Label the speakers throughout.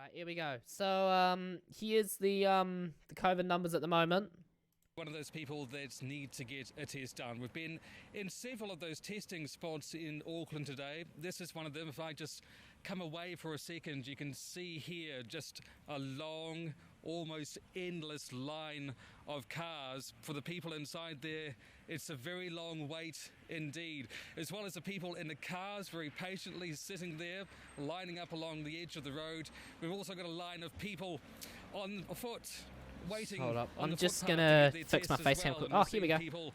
Speaker 1: Right, here we go. So, here's the COVID numbers at the moment.
Speaker 2: One of those people that need to get a test done. We've been in several of those testing spots in Auckland today. This is one of them. If I just come away for a second, you can see here just a long, almost endless line of cars. For the people inside there, it's a very long wait indeed. As well as the people in the cars very patiently sitting there, lining up along the edge of the road. We've also got a line of people on foot waiting.
Speaker 1: Hold up, I'm
Speaker 2: the
Speaker 1: just
Speaker 2: footpath
Speaker 1: gonna
Speaker 2: to get their
Speaker 1: fix my
Speaker 2: test as
Speaker 1: face cam
Speaker 2: well.
Speaker 1: quick.
Speaker 2: And
Speaker 1: Oh,
Speaker 2: we'll
Speaker 1: here we
Speaker 2: see
Speaker 1: go.
Speaker 2: People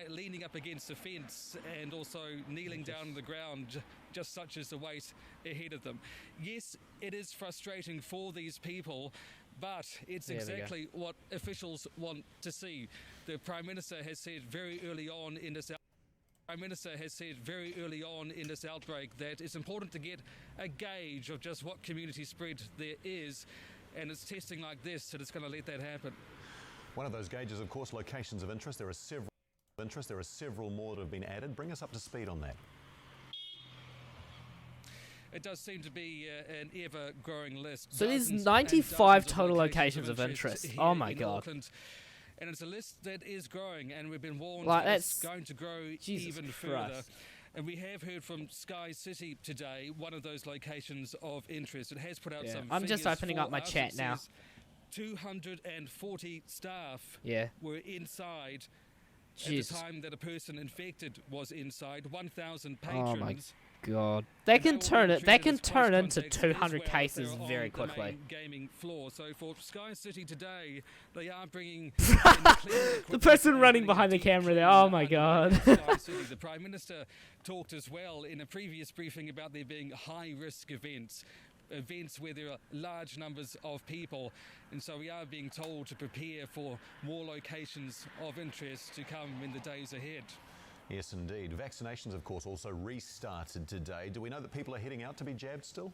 Speaker 2: leaning up against the fence and also kneeling down on the ground, just such as the wait ahead of them. Yes, it is frustrating for these people, but it's exactly what officials want to see. The Prime Minister has said very early on in this outbreak that it's important to get a gauge of just what community spread there is, and it's testing like this that it's going to let that happen.
Speaker 3: One of those gauges, of course, locations of interest. There are several more that have been added. Bring us up to speed on that.
Speaker 2: It does seem to be an ever-growing list.
Speaker 1: So there's
Speaker 2: Dozens
Speaker 1: 95
Speaker 2: and dozens
Speaker 1: total locations of interest.
Speaker 2: here
Speaker 1: Oh my
Speaker 2: in
Speaker 1: god.
Speaker 2: Auckland. And it's a list that is growing, and we've been warned
Speaker 1: Like,
Speaker 2: that it's
Speaker 1: that's-
Speaker 2: going to grow
Speaker 1: Jesus
Speaker 2: even
Speaker 1: Christ.
Speaker 2: further. And we have heard from Sky City today, one of those locations of interest. It has put out some
Speaker 1: I'm just
Speaker 2: figures
Speaker 1: opening
Speaker 2: for
Speaker 1: up my
Speaker 2: us.
Speaker 1: chat
Speaker 2: It
Speaker 1: now.
Speaker 2: says 240 staff
Speaker 1: Yeah.
Speaker 2: were inside
Speaker 1: Jesus.
Speaker 2: at the time that a person infected was inside. 1,000
Speaker 1: Oh my
Speaker 2: patrons.
Speaker 1: god. They can turn it. They can turn into
Speaker 2: into
Speaker 1: 200 cases very quickly.
Speaker 2: Gaming floor. So for Sky City today, they are bringing
Speaker 1: The person running behind the camera there. Oh my god.
Speaker 2: Sky City. The Prime Minister talked as well in a previous briefing about there being high-risk events where there are large numbers of people, and so we are being told to prepare for more locations of interest to come in the days ahead.
Speaker 3: Yes, indeed. Vaccinations, of course, also restarted today. Do we know that people are heading out to be jabbed still?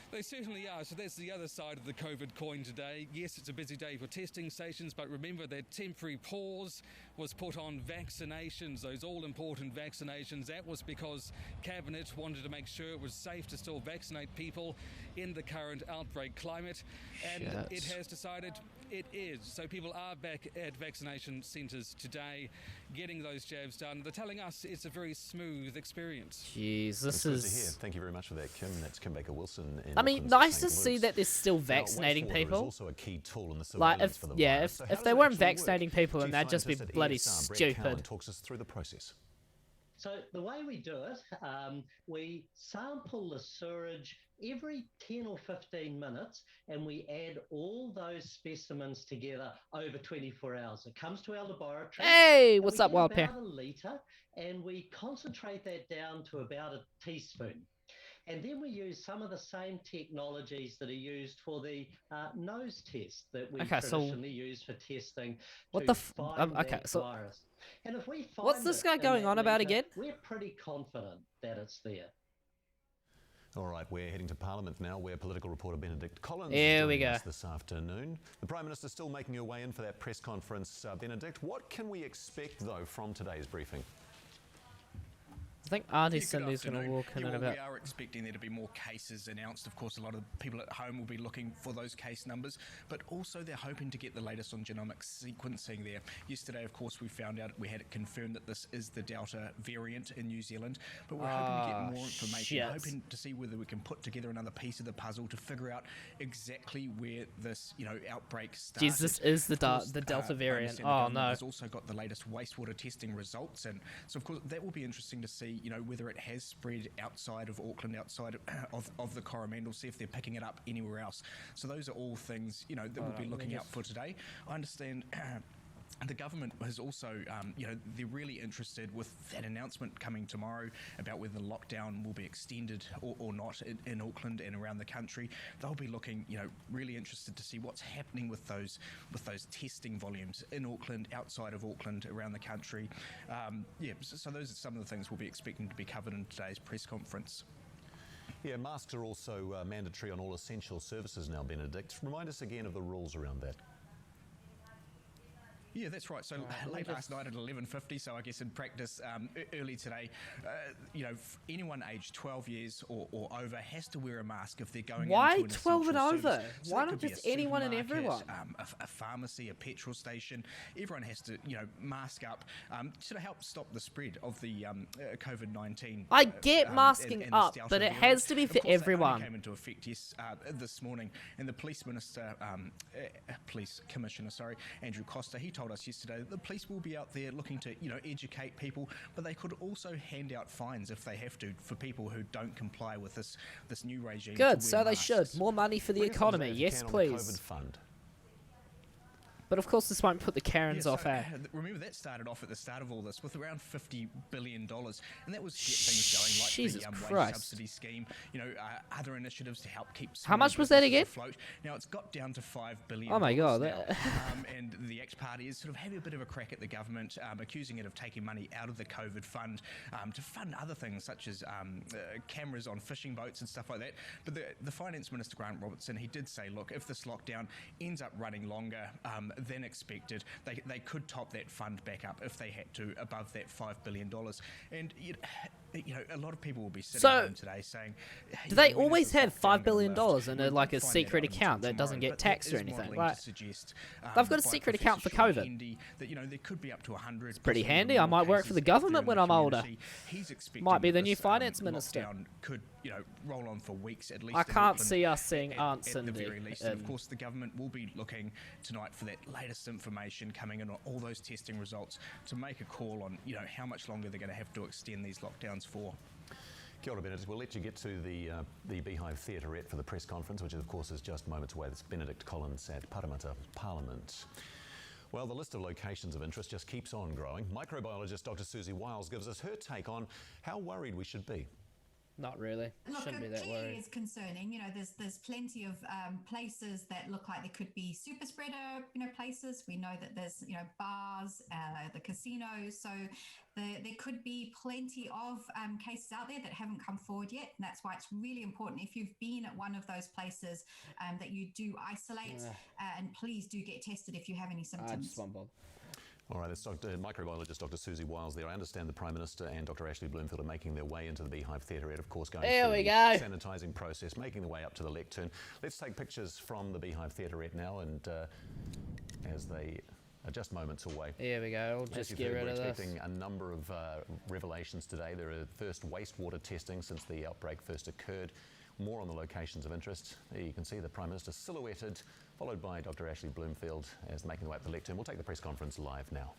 Speaker 2: They certainly are. So that's the other side of the COVID coin today. Yes, it's a busy day for testing stations, but remember that temporary pause was put on vaccinations, those all-important vaccinations. That was because Cabinet wanted to make sure it was safe to still vaccinate people in the current outbreak climate, and it has decided it is. So people are back at vaccination centres today getting those jabs done. They're telling us it's a very smooth experience.
Speaker 1: Jeez, this
Speaker 3: Good to hear.
Speaker 1: is...
Speaker 3: Thank you very much for that, Kim. That's Kim Baker-Wilson.
Speaker 1: I mean, nice to see that they're still vaccinating
Speaker 3: Now, wastewater is
Speaker 1: people.
Speaker 3: also a key tool in the
Speaker 1: Like,
Speaker 3: surveillance
Speaker 1: if
Speaker 3: for the
Speaker 1: yeah,
Speaker 3: virus. So how
Speaker 1: if
Speaker 3: does
Speaker 1: they
Speaker 3: it
Speaker 1: weren't
Speaker 3: actually work?
Speaker 1: vaccinating people, then
Speaker 3: Chief
Speaker 1: that'd just be
Speaker 3: Scientist at
Speaker 1: bloody
Speaker 3: ESR, Brett Cowan,
Speaker 1: stupid.
Speaker 3: talks us through the process.
Speaker 4: So the way we do it, we sample the sewerage every 10 or 15 minutes, and we add all those specimens together over 24 hours. It comes to our laboratory.
Speaker 1: Hey, what's up, Wild Pear?
Speaker 4: About a litre, and we concentrate that down to about a teaspoon. And then we use some of the same technologies that are used for the nose test that we traditionally use for testing
Speaker 1: what
Speaker 4: to
Speaker 1: the
Speaker 4: find
Speaker 1: okay,
Speaker 4: that
Speaker 1: so
Speaker 4: virus. And if we find
Speaker 1: what's this
Speaker 4: it
Speaker 1: guy
Speaker 4: in
Speaker 1: going
Speaker 4: that
Speaker 1: on about
Speaker 4: litre,
Speaker 1: again?
Speaker 4: we're pretty confident that it's there.
Speaker 3: All right, we're heading to Parliament now, where political reporter Benedict Collins
Speaker 1: Here
Speaker 3: is
Speaker 1: we
Speaker 3: joining
Speaker 1: go.
Speaker 3: us this afternoon. The Prime Minister's still making her way in for that press conference. Benedict, what can we expect, though, from today's briefing?
Speaker 1: I think Aunty
Speaker 5: Good
Speaker 1: Cindy's going to
Speaker 5: afternoon.
Speaker 1: walk in
Speaker 5: Yeah,
Speaker 1: in
Speaker 5: well,
Speaker 1: about...
Speaker 5: we are expecting there to be more cases announced. Of course, a lot of people at home will be looking for those case numbers, but also they're hoping to get the latest on genomic sequencing there. Yesterday, of course, we found out, we had it confirmed that this is the Delta variant in New Zealand, but we're hoping to get more information, hoping to see whether we can put together another piece of the puzzle to figure out exactly where this, outbreak started.
Speaker 1: Jeez, this is the Delta variant. Oh, no.
Speaker 5: Has also got the latest wastewater testing results, and so, of course, that will be interesting to see, whether it has spread outside of Auckland, outside of the Coromandel, see if they're picking it up anywhere else. So those are all things, that we'll be looking out for today. I understand the government has also, they're really interested with that announcement coming tomorrow about whether the lockdown will be extended or not in Auckland and around the country. They'll be looking, really interested to see what's happening with those testing volumes in Auckland, outside of Auckland, around the country. So those are some of the things we'll be expecting to be covered in today's press conference.
Speaker 3: Yeah, masks are also mandatory on all essential services now, Benedict. Remind us again of the rules around that.
Speaker 5: Yeah, that's right. So late last night at 11:50. So I guess in practice, early today, anyone aged 12 years or over has to wear a mask if they're going.
Speaker 1: Why
Speaker 5: into an
Speaker 1: 12 and
Speaker 5: essential
Speaker 1: over?
Speaker 5: service. So
Speaker 1: Why
Speaker 5: that
Speaker 1: not
Speaker 5: could be
Speaker 1: just
Speaker 5: a
Speaker 1: anyone and
Speaker 5: supermarket,
Speaker 1: everyone?
Speaker 5: A pharmacy, a petrol station. Everyone has to, mask up to help stop the spread of the COVID-19.
Speaker 1: I get masking
Speaker 5: and the
Speaker 1: up,
Speaker 5: Delta
Speaker 1: but it
Speaker 5: variant.
Speaker 1: has to be
Speaker 5: Of
Speaker 1: for
Speaker 5: course, that only
Speaker 1: everyone.
Speaker 5: came into effect this morning, and the police minister, police commissioner, Andrew Costa, he told us yesterday that the police will be out there looking to, educate people, but they could also hand out fines if they have to for people who don't comply with this new regime.
Speaker 1: Good,
Speaker 5: to
Speaker 1: so
Speaker 5: wear
Speaker 1: they
Speaker 5: masks.
Speaker 1: should. More money for the
Speaker 3: Bring us up to
Speaker 1: economy.
Speaker 3: date if you
Speaker 1: Yes,
Speaker 3: can on the
Speaker 1: please.
Speaker 3: COVID fund.
Speaker 1: But of course, this won't put the Karens
Speaker 5: Yeah,
Speaker 1: off,
Speaker 5: so,
Speaker 1: eh?
Speaker 5: remember that started off at the start of all this with around $50 billion, and that was to get things going like
Speaker 1: Jesus
Speaker 5: the wage
Speaker 1: Christ.
Speaker 5: subsidy scheme, other initiatives to help keep
Speaker 1: How much was that again?
Speaker 5: afloat. Now it's got down to $5 billion.
Speaker 1: Oh my God,
Speaker 5: now,
Speaker 1: that-
Speaker 5: and the X Party is sort of having a bit of a crack at the government, accusing it of taking money out of the COVID fund to fund other things such as cameras on fishing boats and stuff like that. But the Finance Minister, Grant Robertson, he did say, look, if this lockdown ends up running longer than expected, they could top that fund back up if they had to above that $5 billion. And a lot of people will be sitting
Speaker 1: So,
Speaker 5: at home today saying,
Speaker 1: Do they
Speaker 5: when is
Speaker 1: always
Speaker 5: this
Speaker 1: have
Speaker 5: lockdown
Speaker 1: $5 billion
Speaker 5: gonna lift?
Speaker 1: in
Speaker 5: We
Speaker 1: a, like
Speaker 5: won't
Speaker 1: a
Speaker 5: find
Speaker 1: secret
Speaker 5: out until
Speaker 1: account that doesn't
Speaker 5: tomorrow,
Speaker 1: get
Speaker 5: but
Speaker 1: taxed
Speaker 5: there
Speaker 1: or
Speaker 5: is
Speaker 1: anything?
Speaker 5: modelling
Speaker 1: Like,
Speaker 5: to suggest,
Speaker 1: they've got a
Speaker 5: by
Speaker 1: secret
Speaker 5: Professor
Speaker 1: account for
Speaker 5: Sean
Speaker 1: COVID.
Speaker 5: Hendy that there could be up to 100.
Speaker 1: pretty
Speaker 5: possibly
Speaker 1: handy.
Speaker 5: even
Speaker 1: I
Speaker 5: more
Speaker 1: might work for
Speaker 5: cases
Speaker 1: the
Speaker 5: out there
Speaker 1: government
Speaker 5: in
Speaker 1: when
Speaker 5: the
Speaker 1: I'm older.
Speaker 5: community. He's expecting
Speaker 1: Might be
Speaker 5: that
Speaker 1: the new
Speaker 5: this,
Speaker 1: finance minister.
Speaker 5: lockdown could roll on for weeks at least.
Speaker 1: I
Speaker 5: in
Speaker 1: can't
Speaker 5: Auckland
Speaker 1: see us seeing
Speaker 5: at
Speaker 1: Aunt
Speaker 5: the
Speaker 1: Cindy
Speaker 5: very least. And
Speaker 1: in-
Speaker 5: of course, the government will be looking tonight for that latest information coming in on all those testing results to make a call on how much longer they're going to have to extend these lockdowns for.
Speaker 3: Kia ora, Benedict. We'll let you get to the Beehive Theaterette for the press conference, which of course is just moments away. That's Benedict Collins at Parramatta Parliament. Well, the list of locations of interest just keeps on growing. Microbiologist Dr. Susie Wiles gives us her take on how worried we should be.
Speaker 1: Not really.
Speaker 6: Look,
Speaker 1: Shouldn't be
Speaker 6: it
Speaker 1: that
Speaker 6: clearly
Speaker 1: worried.
Speaker 6: is concerning. There's plenty of places that look like there could be super spreader, places. We know that there's, bars, the casinos. So there could be plenty of cases out there that haven't come forward yet. And that's why it's really important if you've been at one of those places that you do isolate and please do get tested if you have any
Speaker 1: I
Speaker 6: symptoms.
Speaker 1: just want Bob.
Speaker 3: All right, that's microbiologist Dr. Susie Wiles there. I understand the Prime Minister and Dr. Ashley Bloomfield are making their way into the Beehive Theaterette, of course, going
Speaker 1: There
Speaker 3: through
Speaker 1: we
Speaker 3: the
Speaker 1: go.
Speaker 3: sanitising process, making their way up to the lectern. Let's take pictures from the Beehive Theaterette now, and as they are just moments away.
Speaker 1: Here we go. We'll
Speaker 3: As
Speaker 1: just
Speaker 3: you've
Speaker 1: get
Speaker 3: heard,
Speaker 1: rid
Speaker 3: we're
Speaker 1: of this.
Speaker 3: expecting a number of revelations today. There are first wastewater testing since the outbreak first occurred. More on the locations of interest. There you can see the Prime Minister silhouetted, followed by Dr. Ashley Bloomfield as making their way up the lectern. We'll take the press conference live now.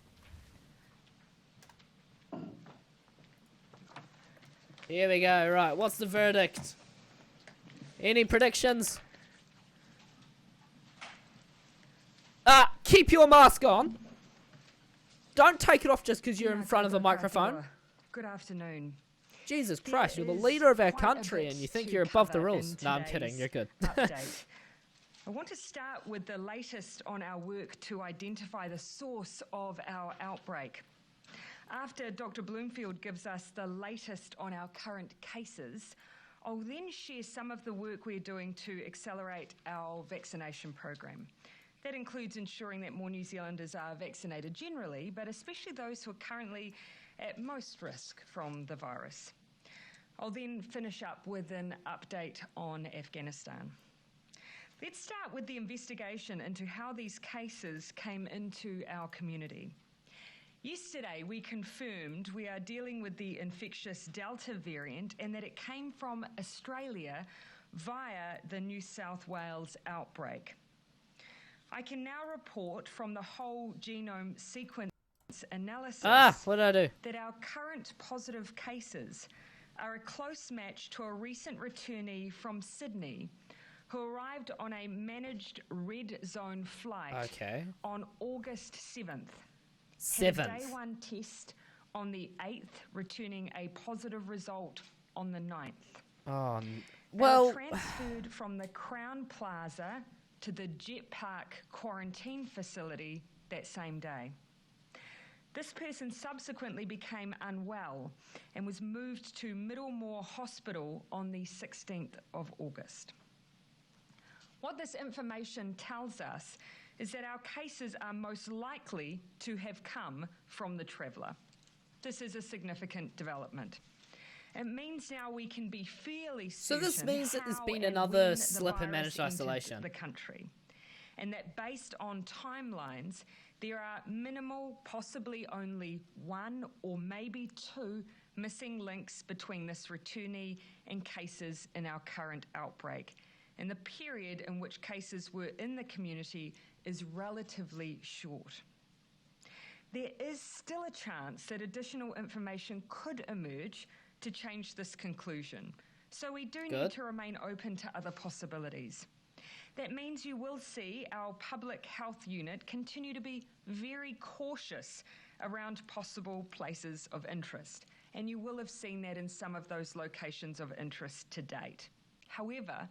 Speaker 1: Here we go. Right, what's the verdict? Any predictions? Keep your mask on. Don't take it off just because you're in front of a microphone.
Speaker 7: Good afternoon.
Speaker 1: Jesus
Speaker 7: There
Speaker 1: Christ, you're the
Speaker 7: is
Speaker 1: lead of our
Speaker 7: quite a
Speaker 1: country
Speaker 7: bit
Speaker 1: and you think
Speaker 7: to
Speaker 1: you're above the
Speaker 7: cover
Speaker 1: rules.
Speaker 7: in
Speaker 1: No, I'm kidding.
Speaker 7: today's
Speaker 1: You're good.
Speaker 7: update. I want to start with the latest on our work to identify the source of our outbreak. After Dr. Bloomfield gives us the latest on our current cases, I'll then share some of the work we're doing to accelerate our vaccination program. That includes ensuring that more New Zealanders are vaccinated generally, but especially those who are currently at most risk from the virus. I'll then finish up with an update on Afghanistan. Let's start with the investigation into how these cases came into our community. Yesterday, we confirmed we are dealing with the infectious Delta variant and that it came from Australia via the New South Wales outbreak. I can now report from the whole genome sequence analysis
Speaker 1: What did I do?
Speaker 7: that our current positive cases are a close match to a recent returnee from Sydney who arrived on a managed red zone flight
Speaker 1: Okay.
Speaker 7: on August 7th. Had a
Speaker 1: 7th.
Speaker 7: day one test on the 8th, returning a positive result on the 9th.
Speaker 1: Oh,
Speaker 7: They
Speaker 1: well,
Speaker 7: were transferred from the Crown Plaza to the Jet Park quarantine facility that same day. This person subsequently became unwell and was moved to Middlemore Hospital on the 16th of August. What this information tells us is that our cases are most likely to have come from the traveller. This is a significant development. It means now we can be fairly certain.
Speaker 1: So this means that there's
Speaker 7: how
Speaker 1: been
Speaker 7: and
Speaker 1: another
Speaker 7: when
Speaker 1: slip
Speaker 7: the
Speaker 1: in managed
Speaker 7: virus entered
Speaker 1: isolation.
Speaker 7: the country, and that based on timelines, there are minimal, possibly only one or maybe two missing links between this returnee and cases in our current outbreak. And the period in which cases were in the community is relatively short. There is still a chance that additional information could emerge to change this conclusion. So we do need to remain open to other possibilities. That means you will see our public health unit continue to be very cautious around possible places of interest. And you will have seen that in some of those locations of interest to date. However,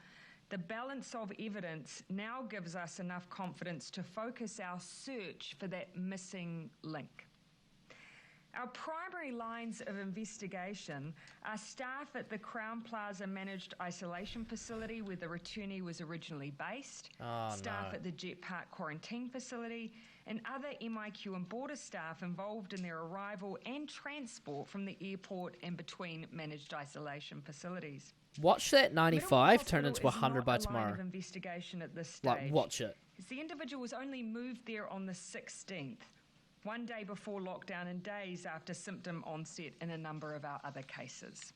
Speaker 7: the balance of evidence now gives us enough confidence to focus our search for that missing link. Our primary lines of investigation are staff at the Crown Plaza Managed Isolation Facility where the returnee was originally based, staff at the Jet Park Quarantine Facility, and other MIQ and border staff involved in their arrival and transport from the airport and between managed isolation facilities.
Speaker 1: Watch that 95 turn
Speaker 7: Middle
Speaker 1: into 100 by
Speaker 7: is not a line
Speaker 1: tomorrow.
Speaker 7: of investigation at this stage.
Speaker 1: Like, watch it.
Speaker 7: The individual was only moved there on the 16th, one day before lockdown and days after symptom onset in a number of our other cases.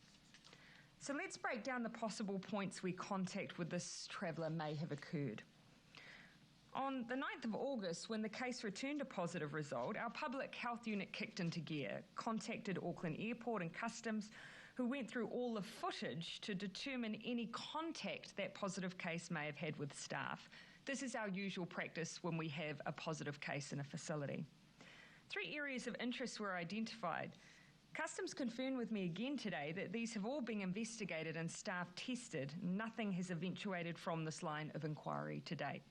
Speaker 7: So let's break down the possible points where contact with this traveller may have occurred. On the 9th of August, when the case returned a positive result, our public health unit kicked into gear, contacted Auckland Airport and Customs, who went through all the footage to determine any contact that positive case may have had with staff. This is our usual practice when we have a positive case in a facility. 3 areas of interest were identified. Customs confirmed with me again today that these have all been investigated and staff tested. Nothing has eventuated from this line of inquiry to date.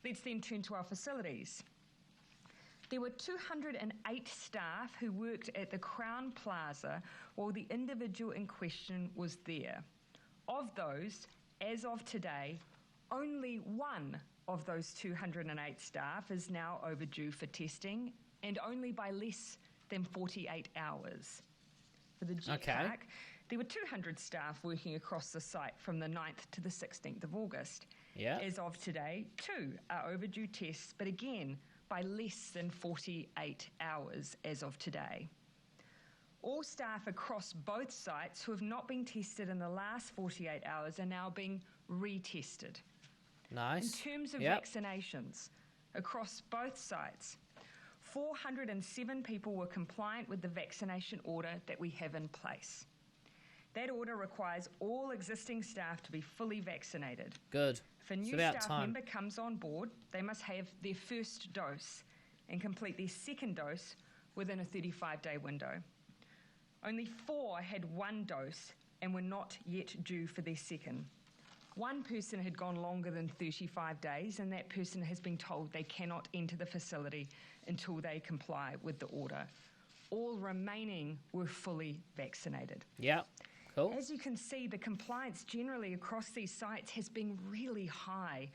Speaker 7: Let's then turn to our facilities. There were 208 staff who worked at the Crown Plaza while the individual in question was there. Of those, as of today, only one of those 208 staff is now overdue for testing, and only by less than 48 hours. For the Jet Park, there were 200 staff working across the site from the 9th to the 16th of August. As of today, 2 are overdue tests, but again, by less than 48 hours as of today. All staff across both sites who have not been tested in the last 48 hours are now being retested.
Speaker 1: Nice.
Speaker 7: In terms of vaccinations, across both sites, 407 people were compliant with the vaccination order that we have in place. That order requires all existing staff to be fully vaccinated.
Speaker 1: Good.
Speaker 7: If a new staff member comes on board, they must have their first dose and complete their second dose within a 35-day window. Only 4 had 1 dose and were not yet due for their second. 1 person had gone longer than 35 days, and that person has been told they cannot enter the facility until they comply with the order. All remaining were fully vaccinated.
Speaker 1: Cool.
Speaker 7: As you can see, the compliance generally across these sites has been really high,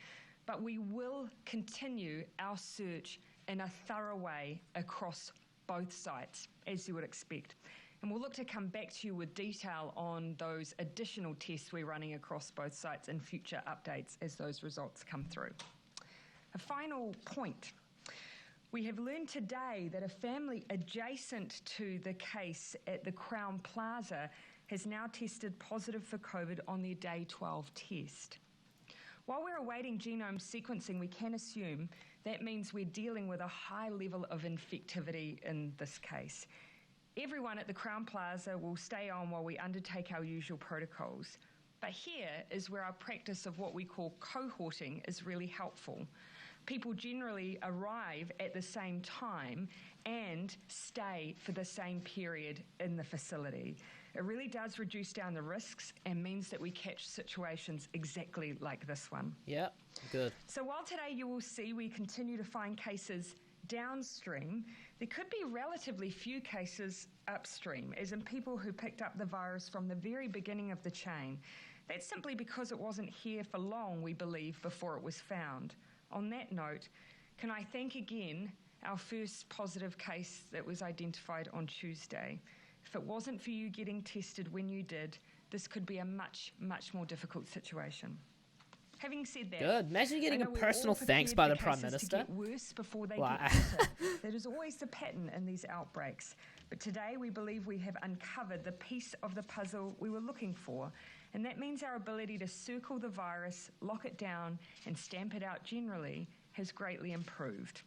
Speaker 7: but we will continue our search in a thorough way across both sites, as you would expect. And we'll look to come back to you with detail on those additional tests we're running across both sites in future updates as those results come through. A final point. We have learned today that a family adjacent to the case at the Crown Plaza has now tested positive for COVID on their day 12 test. While we're awaiting genome sequencing, we can assume that means we're dealing with a high level of infectivity in this case. Everyone at the Crown Plaza will stay on while we undertake our usual protocols. But here is where our practice of what we call cohorting is really helpful. People generally arrive at the same time and stay for the same period in the facility. It really does reduce down the risks and means that we catch situations exactly like this one.
Speaker 1: Good.
Speaker 7: So while today you will see we continue to find cases downstream, there could be relatively few cases upstream, as in people who picked up the virus from the very beginning of the chain. That's simply because it wasn't here for long, we believe, before it was found. On that note, can I thank again our first positive case that was identified on Tuesday? If it wasn't for you getting tested when you did, this could be a much, much more difficult situation. Having said that,
Speaker 1: Good. Imagine getting
Speaker 7: I
Speaker 1: a
Speaker 7: know we're
Speaker 1: personal
Speaker 7: all
Speaker 1: thanks
Speaker 7: prepared
Speaker 1: by
Speaker 7: for
Speaker 1: the Prime
Speaker 7: cases
Speaker 1: Minister.
Speaker 7: to get worse before they
Speaker 1: Wow.
Speaker 7: get better. That is always the pattern in these outbreaks. But today we believe we have uncovered the piece of the puzzle we were looking for, and that means our ability to circle the virus, lock it down, and stamp it out generally has greatly improved.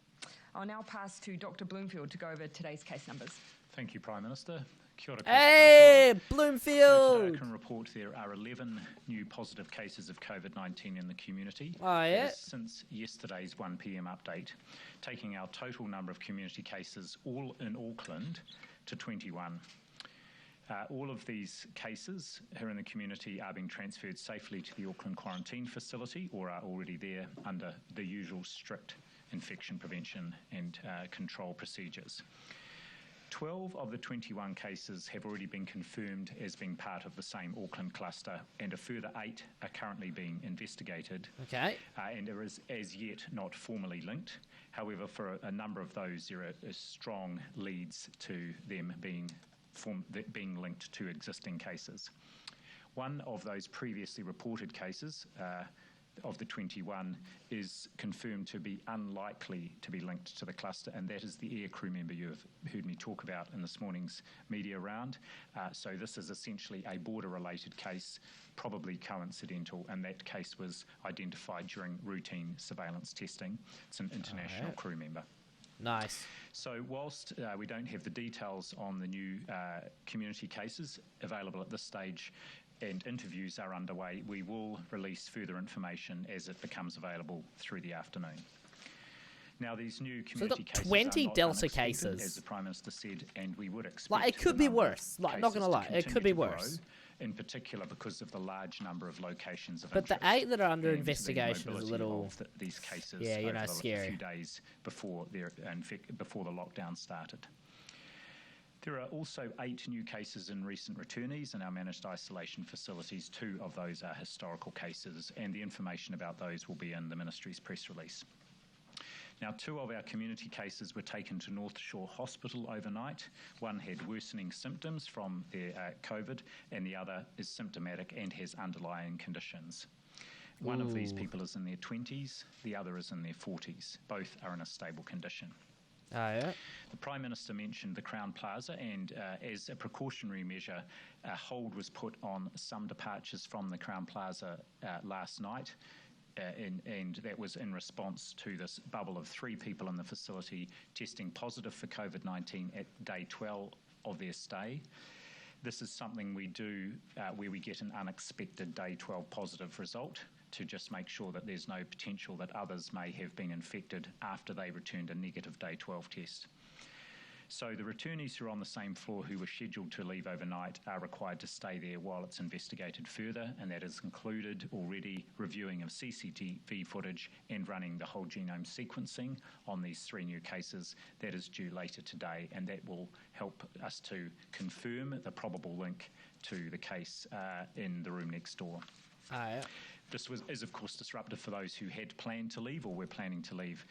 Speaker 7: I'll now pass to Dr. Bloomfield to go over today's case numbers.
Speaker 8: Thank you, Prime Minister. Kia ora
Speaker 1: Hey,
Speaker 8: koutou. So
Speaker 1: Bloomfield!
Speaker 8: today I can report there are 11 new positive cases of COVID-19 in the community.
Speaker 1: Oh, yeah?
Speaker 8: That is since yesterday's 1 p.m. update, taking our total number of community cases all in Auckland to 21. All of these cases here in the community are being transferred safely to the Auckland quarantine facility or are already there under the usual strict infection prevention and control procedures. 12 of the 21 cases have already been confirmed as being part of the same Auckland cluster, and a further 8 are currently being investigated.
Speaker 1: Okay.
Speaker 8: And are as yet not formally linked. However, for a number of those, there are strong leads to them being linked to existing cases. One of those previously reported cases of the 21 is confirmed to be unlikely to be linked to the cluster, and that is the aircrew member you have heard me talk about in this morning's media round. So this is essentially a border-related case, probably coincidental, and that case was identified during routine surveillance testing. It's an international crew member.
Speaker 1: Nice.
Speaker 8: So whilst we don't have the details on the new community cases available at this stage, and interviews are underway, we will release further information as it becomes available through the afternoon. Now, these new community
Speaker 1: got
Speaker 8: cases
Speaker 1: 20
Speaker 8: are not
Speaker 1: Delta
Speaker 8: unexpected,
Speaker 1: cases.
Speaker 8: as the Prime Minister said, and we would expect
Speaker 1: Like, it could
Speaker 8: the
Speaker 1: be
Speaker 8: number of
Speaker 1: worse. Like, not gonna
Speaker 8: cases to
Speaker 1: lie, it could
Speaker 8: continue
Speaker 1: be
Speaker 8: to grow,
Speaker 1: worse.
Speaker 8: in particular because of the large number of locations of
Speaker 1: But the
Speaker 8: interest
Speaker 1: 8 that are under
Speaker 8: and the
Speaker 1: investigation is a
Speaker 8: mobility
Speaker 1: little...
Speaker 8: of these cases
Speaker 1: Yeah, you know,
Speaker 8: over the
Speaker 1: scary.
Speaker 8: few days before before the lockdown started. There are also 8 new cases in recent returnees in our managed isolation facilities. 2 of those are historical cases, and the information about those will be in the Ministry's press release. Now, 2 of our community cases were taken to North Shore Hospital overnight. One had worsening symptoms from their COVID, and the other is symptomatic and has underlying conditions. One of these people is in their 20s, the other is in their 40s. Both are in a stable condition.
Speaker 1: Oh, yeah?
Speaker 8: The Prime Minister mentioned the Crown Plaza, and as a precautionary measure, a hold was put on some departures from the Crown Plaza last night, and that was in response to this bubble of 3 people in the facility testing positive for COVID-19 at day 12 of their stay. This is something we do where we get an unexpected day 12 positive result to just make sure that there's no potential that others may have been infected after they returned a negative day 12 test. So the returnees who are on the same floor who were scheduled to leave overnight are required to stay there while it's investigated further, and that has included already reviewing of CCTV footage and running the whole genome sequencing on these 3 new cases. That is due later today, and that will help us to confirm the probable link to the case in the room next door.
Speaker 1: Oh, yeah.
Speaker 8: This is, of course, disruptive for those who had planned to leave or were planning to leave,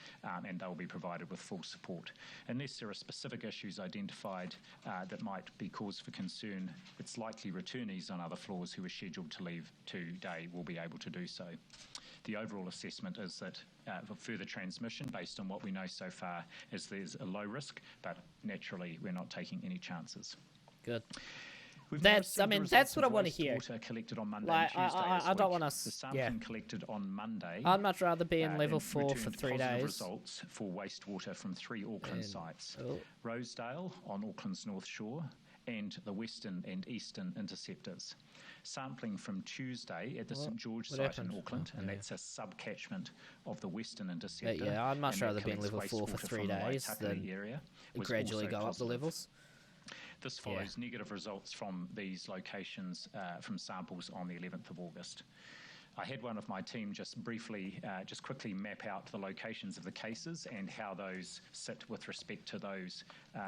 Speaker 8: and they'll be provided with full support. Unless there are specific issues identified that might be cause for concern, it's likely returnees on other floors who are scheduled to leave today will be able to do so. The overall assessment is that for further transmission, based on what we know so far, is there's a low risk, but naturally we're not taking any chances.
Speaker 1: Good.
Speaker 8: We've now
Speaker 1: That's, I
Speaker 8: received the
Speaker 1: mean, that's
Speaker 8: results
Speaker 1: what I
Speaker 8: of
Speaker 1: want to hear.
Speaker 8: wastewater collected on Monday
Speaker 1: Like,
Speaker 8: and Tuesday this
Speaker 1: I don't
Speaker 8: week.
Speaker 1: want
Speaker 8: The
Speaker 1: to...
Speaker 8: sampling
Speaker 1: Yeah.
Speaker 8: collected on Monday
Speaker 1: I'd much rather be in level 4 for
Speaker 8: returned
Speaker 1: 3
Speaker 8: positive
Speaker 1: days.
Speaker 8: results for wastewater from 3 Auckland sites.
Speaker 1: Oh.
Speaker 8: Rosedale on Auckland's North Shore and the Western and Eastern interceptors. Sampling from Tuesday at the St George
Speaker 1: What
Speaker 8: site
Speaker 1: happened?
Speaker 8: in Auckland, and
Speaker 1: Yeah.
Speaker 8: that's a sub-catchment of the Western interceptor.
Speaker 1: Yeah, I'd much
Speaker 8: and that
Speaker 1: rather be in
Speaker 8: collects
Speaker 1: level 4 for
Speaker 8: wastewater
Speaker 1: 3
Speaker 8: from the
Speaker 1: days
Speaker 8: Waitakere
Speaker 1: than
Speaker 8: area, was
Speaker 1: gradually
Speaker 8: also
Speaker 1: go up the
Speaker 8: positive.
Speaker 1: levels.
Speaker 8: This follows negative results from these locations from samples on the 11th of August. I had one of my team just quickly map out the locations of the cases and how those sit with respect to those,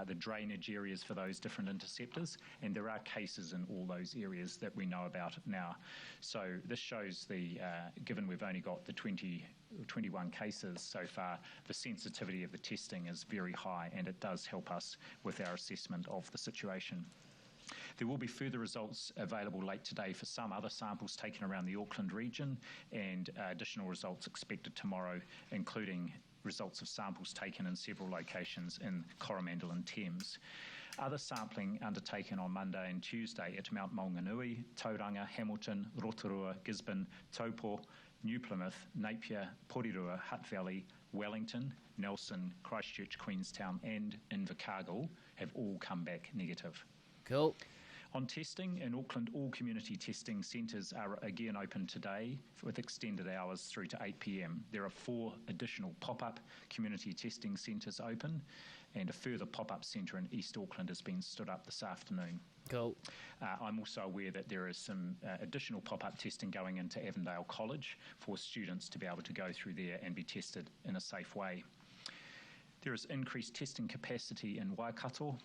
Speaker 8: the drainage areas for those different interceptors. And there are cases in all those areas that we know about now. So this shows given we've only got the 21 cases so far, the sensitivity of the testing is very high, and it does help us with our assessment of the situation. There will be further results available late today for some other samples taken around the Auckland region, and additional results expected tomorrow, including results of samples taken in several locations in Coromandel and Thames. Other sampling undertaken on Monday and Tuesday at Mount Maunganui, Tauranga, Hamilton, Rotorua, Gisborne, Taupo, New Plymouth, Napier, Porirua, Hutt Valley, Wellington, Nelson, Christchurch, Queenstown and Invercargill have all come back negative.
Speaker 1: Cool.
Speaker 8: On testing, in Auckland, all community testing centres are again open today with extended hours through to 8 p.m. There are 4 additional pop-up community testing centres open, and a further pop-up centre in East Auckland has been stood up this afternoon.
Speaker 1: Cool.
Speaker 8: I'm also aware that there is some additional pop-up testing going into Avondale College for students to be able to go through there and be tested in a safe way. There is increased testing capacity in Waikato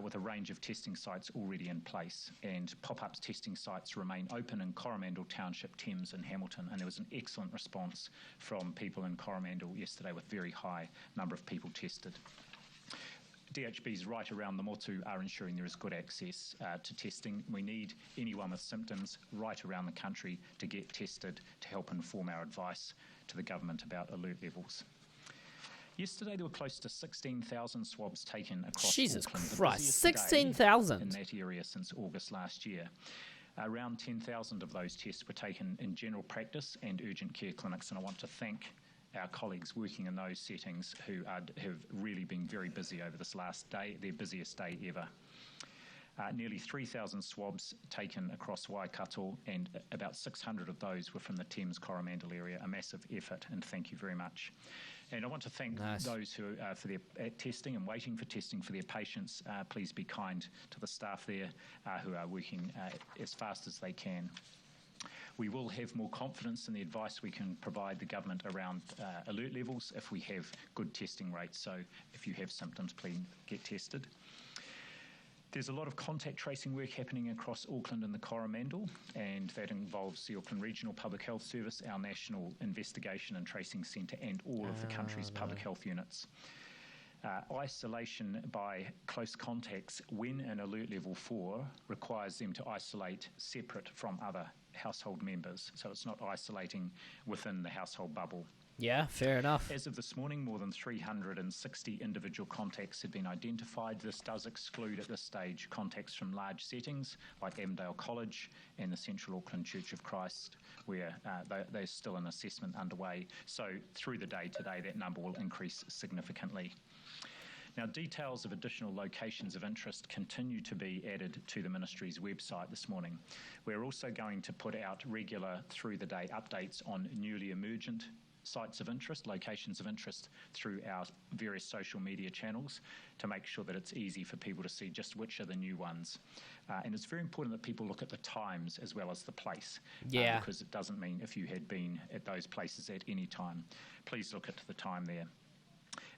Speaker 8: with a range of testing sites already in place, and pop-up testing sites remain open in Coromandel Township, Thames and Hamilton, and there was an excellent response from people in Coromandel yesterday with very high number of people tested. DHBs right around the motu are ensuring there is good access to testing. We need anyone with symptoms right around the country to get tested to help inform our advice to the government about alert levels. Yesterday, there were close to 16,000 swabs taken across
Speaker 1: Jesus
Speaker 8: Auckland.
Speaker 1: Christ, 16,000
Speaker 8: in that area since August last year. Around 10,000 of those tests were taken in general practice and urgent care clinics, and I want to thank our colleagues working in those settings who have really been very busy over this last day, their busiest day ever. Nearly 3,000 swabs taken across Waikato, and about 600 of those were from the Thames Coromandel area. A massive effort, and thank you very much. And I want to thank those who are for their testing and waiting for testing for their patients. Please be kind to the staff there who are working as fast as they can. We will have more confidence in the advice we can provide the government around alert levels if we have good testing rates. So if you have symptoms, please get tested. There's a lot of contact tracing work happening across Auckland and the Coromandel, and that involves the Auckland Regional Public Health Service, our National Investigation and Tracing Centre, and all of the country's public health units. Isolation by close contacts when in alert level 4 requires them to isolate separate from other household members, so it's not isolating within the household bubble.
Speaker 1: Yeah, fair enough.
Speaker 8: As of this morning, more than 360 individual contacts have been identified. This does exclude at this stage contacts from large settings like Avondale College and the Central Auckland Church of Christ, where there's still an assessment underway. So through the day today, that number will increase significantly. Now, details of additional locations of interest continue to be added to the Ministry's website this morning. We're also going to put out regular through-the-day updates on newly emergent sites of interest, locations of interest through our various social media channels to make sure that it's easy for people to see just which are the new ones. And it's very important that people look at the times as well as the place. Because it doesn't mean if you had been at those places at any time. Please look at the time there.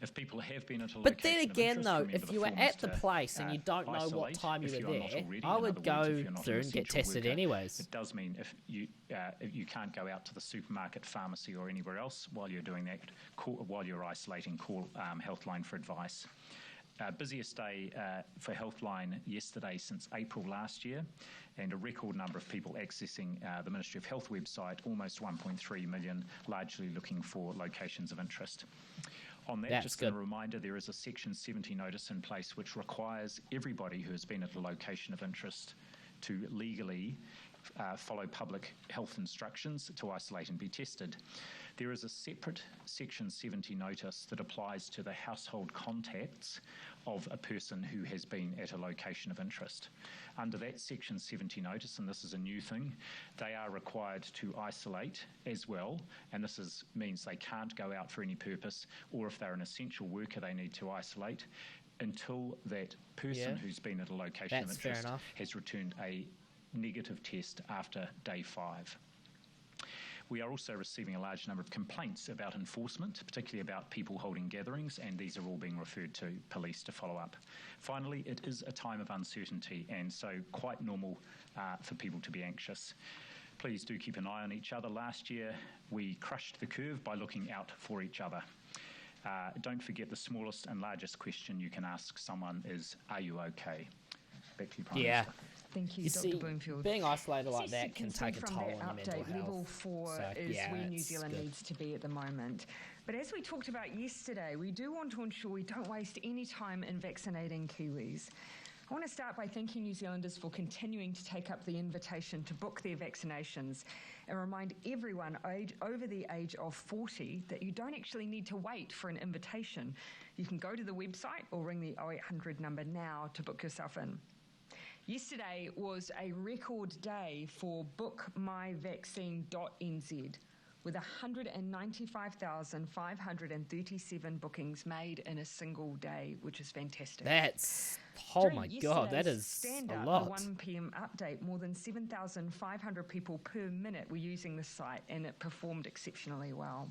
Speaker 8: If people have been at a location
Speaker 1: But then again,
Speaker 8: of interest,
Speaker 1: though,
Speaker 8: remember
Speaker 1: if you were at the place and you don't know what time you were there, I would go through and get tested anyways.
Speaker 8: It does mean if you can't go out to the supermarket, pharmacy, or anywhere else while you're doing that, while you're isolating, call Healthline for advice. Busiest day for Healthline yesterday since April last year, and a record number of people accessing the Ministry of Health website, almost 1.3 million, largely looking for locations of interest. On that, just a reminder, there is a Section 70 notice in place which requires everybody who has been at a location of interest to legally follow public health instructions to isolate and be tested. There is a separate Section 70 notice that applies to the household contacts of a person who has been at a location of interest. Under that Section 70 notice, and this is a new thing, they are required to isolate as well, and this means they can't go out for any purpose, or if they're an essential worker, they need to isolate until that person who's been at a location of interest has returned a negative test after day 5. We are also receiving a large number of complaints about enforcement, particularly about people holding gatherings, and these are all being referred to police to follow up. Finally, it is a time of uncertainty, and so quite normal for people to be anxious. Please do keep an eye on each other. Last year, we crushed the curve by looking out for each other. Don't forget the smallest and largest question you can ask someone is, are you okay? Back to you, Prime Minister.
Speaker 7: Thank you,
Speaker 1: You
Speaker 7: Dr.
Speaker 1: see,
Speaker 7: Bloomfield.
Speaker 1: being isolated like
Speaker 7: As
Speaker 1: that
Speaker 7: you
Speaker 1: can
Speaker 7: see
Speaker 1: take a
Speaker 7: from
Speaker 1: toll
Speaker 7: that
Speaker 1: on your mental
Speaker 7: update,
Speaker 1: health.
Speaker 7: Level 4
Speaker 1: So,
Speaker 7: is
Speaker 1: yeah,
Speaker 7: where New
Speaker 1: it's
Speaker 7: Zealand
Speaker 1: good.
Speaker 7: needs to be at the moment. But as we talked about yesterday, we do want to ensure we don't waste any time in vaccinating Kiwis. I want to start by thanking New Zealanders for continuing to take up the invitation to book their vaccinations and remind everyone over the age of 40 that you don't actually need to wait for an invitation. You can go to the website or ring the 0800 number now to book yourself in. Yesterday was a record day for bookmyvaccine.nz, with 195,537 bookings made in a single day, which is fantastic.
Speaker 1: That's, oh my God, that is
Speaker 7: Stand-up,
Speaker 1: a lot.
Speaker 7: The 1 p.m. update, more than 7,500 people per minute were using the site, and it performed exceptionally well.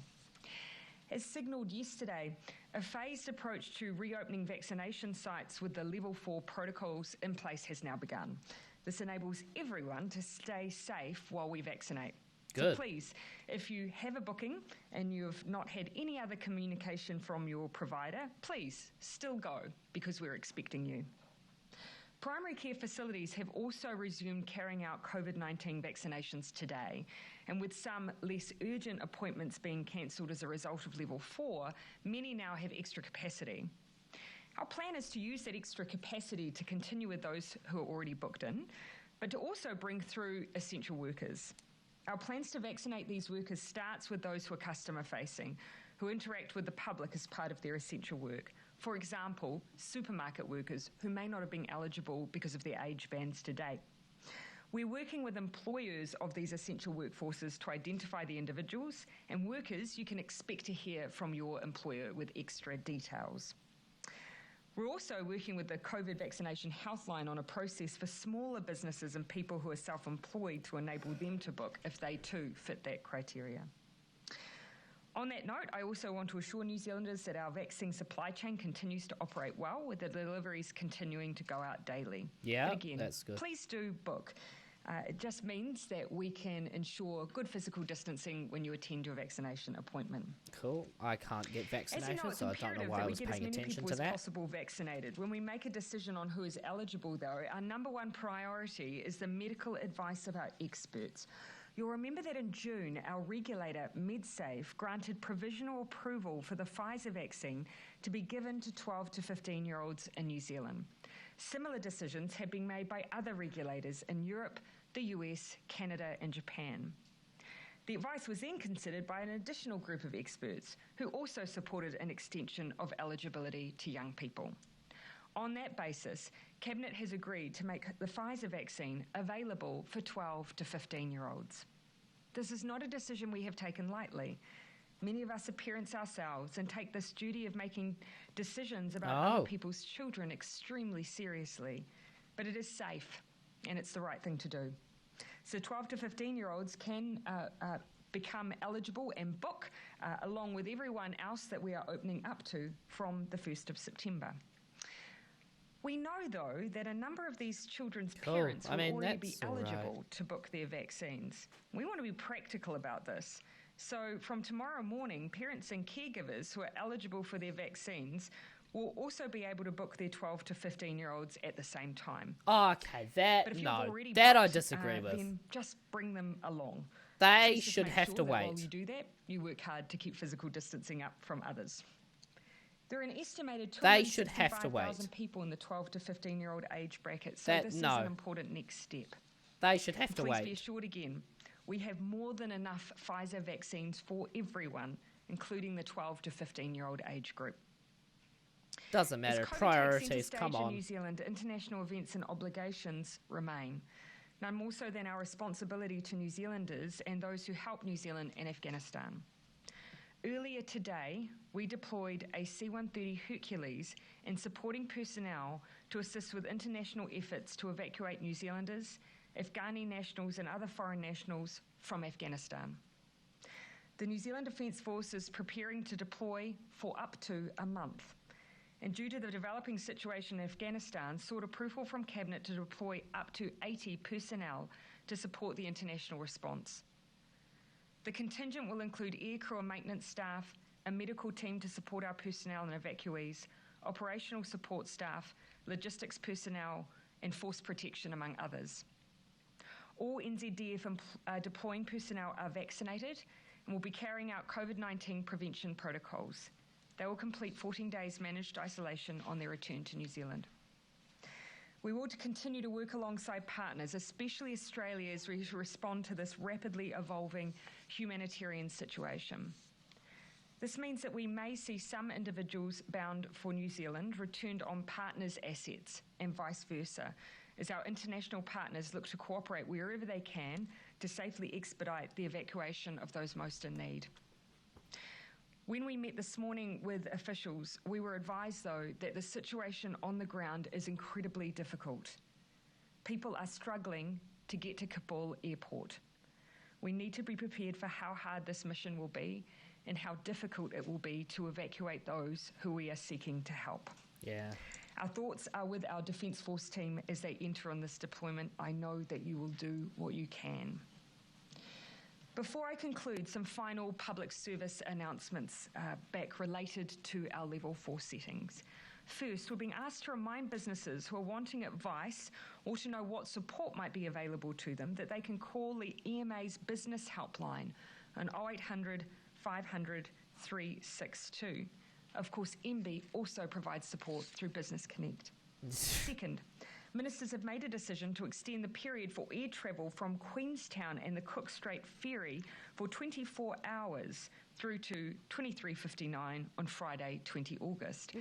Speaker 7: As signalled yesterday, a phased approach to reopening vaccination sites with the Level 4 protocols in place has now begun. This enables everyone to stay safe while we vaccinate.
Speaker 1: Good.
Speaker 7: So please, if you have a booking and you have not had any other communication from your provider, please still go, because we're expecting you. Primary care facilities have also resumed carrying out COVID-19 vaccinations today, and with some less urgent appointments being cancelled as a result of Level 4, many now have extra capacity. Our plan is to use that extra capacity to continue with those who are already booked in, but to also bring through essential workers. Our plans to vaccinate these workers starts with those who are customer-facing, who interact with the public as part of their essential work. For example, supermarket workers who may not have been eligible because of their age bans to date. We're working with employers of these essential workforces to identify the individuals, and workers you can expect to hear from your employer with extra details. We're also working with the COVID vaccination healthline on a process for smaller businesses and people who are self-employed to enable them to book if they too fit that criteria. On that note, I also want to assure New Zealanders that our vaccine supply chain continues to operate well, with the deliveries continuing to go out daily.
Speaker 1: Yeah,
Speaker 7: and again,
Speaker 1: that's good.
Speaker 7: Please do book. It just means that we can ensure good physical distancing when you attend your vaccination appointment.
Speaker 1: Cool. I can't get
Speaker 7: As
Speaker 1: vaccinated,
Speaker 7: you know, it's
Speaker 1: so I don't know
Speaker 7: imperative
Speaker 1: why
Speaker 7: that
Speaker 1: I
Speaker 7: we
Speaker 1: was
Speaker 7: get as
Speaker 1: paying
Speaker 7: many
Speaker 1: attention
Speaker 7: people
Speaker 1: to
Speaker 7: as
Speaker 1: that.
Speaker 7: possible vaccinated. When we make a decision on who is eligible, though, our number one priority is the medical advice of our experts. You'll remember that in June, our regulator, MedSafe, granted provisional approval for the Pfizer vaccine to be given to 12 to 15-year-olds in New Zealand. Similar decisions have been made by other regulators in Europe, the US, Canada, and Japan. The advice was then considered by an additional group of experts who also supported an extension of eligibility to young people. On that basis, Cabinet has agreed to make the Pfizer vaccine available for 12 to 15-year-olds. This is not a decision we have taken lightly. Many of us are parents ourselves and take this duty of making decisions about other people's children extremely seriously. But it is safe, and it's the right thing to do. So 12 to 15-year-olds can become eligible and book, along with everyone else that we are opening up to from the 1st of September. We know, though, that a number of these children's parents will already be eligible to book their vaccines. We want to be practical about this. So from tomorrow morning, parents and caregivers who are eligible for their vaccines will also be able to book their 12 to 15-year-olds at the same time.
Speaker 1: Okay, that,
Speaker 7: But if
Speaker 1: no,
Speaker 7: you've already
Speaker 1: that
Speaker 7: booked,
Speaker 1: I disagree with.
Speaker 7: Then just bring them along.
Speaker 1: They
Speaker 7: Please just
Speaker 1: should
Speaker 7: make
Speaker 1: have
Speaker 7: sure
Speaker 1: to
Speaker 7: that
Speaker 1: wait.
Speaker 7: While you do that, you work hard to keep physical distancing up from others. There are an estimated
Speaker 1: They should have to wait.
Speaker 7: 265,000 people in the 12 to 15-year-old age bracket, so this is an important next step.
Speaker 1: They should have to
Speaker 7: Please be
Speaker 1: wait.
Speaker 7: assured again, we have more than enough Pfizer vaccines for everyone, including the 12 to 15-year-old age group.
Speaker 1: Doesn't matter.
Speaker 7: As COVID takes
Speaker 1: Priorities,
Speaker 7: centre
Speaker 1: come
Speaker 7: stage in
Speaker 1: on.
Speaker 7: New Zealand, international events and obligations remain. None more so than our responsibility to New Zealanders and those who help New Zealand and Afghanistan. Earlier today, we deployed a C-130 Hercules and supporting personnel to assist with international efforts to evacuate New Zealanders, Afghani nationals and other foreign nationals from Afghanistan. The New Zealand Defence Force is preparing to deploy for up to a month, and due to the developing situation in Afghanistan, sought approval from Cabinet to deploy up to 80 personnel to support the international response. The contingent will include aircrew and maintenance staff, a medical team to support our personnel and evacuees, operational support staff, logistics personnel, and force protection, among others. All NZDF deploying personnel are vaccinated and will be carrying out COVID-19 prevention protocols. They will complete 14 days managed isolation on their return to New Zealand. We will continue to work alongside partners, especially Australia, as we respond to this rapidly evolving humanitarian situation. This means that we may see some individuals bound for New Zealand returned on partners' assets and vice versa, as our international partners look to cooperate wherever they can to safely expedite the evacuation of those most in need. When we met this morning with officials, we were advised, though, that the situation on the ground is incredibly difficult. People are struggling to get to Kabul airport. We need to be prepared for how hard this mission will be and how difficult it will be to evacuate those who we are seeking to help.
Speaker 1: Yeah.
Speaker 7: Our thoughts are with our Defence Force team as they enter on this deployment. I know that you will do what you can. Before I conclude, some final public service announcements back related to our Level 4 settings. First, we're being asked to remind businesses who are wanting advice or to know what support might be available to them that they can call the EMA's business helpline on 0800 500 362. Of course, MB also provides support through Business Connect. Second, ministers have made a decision to extend the period for air travel from Queenstown and the Cook Strait Ferry for 24 hours through to 23:59 on Friday, 20 August.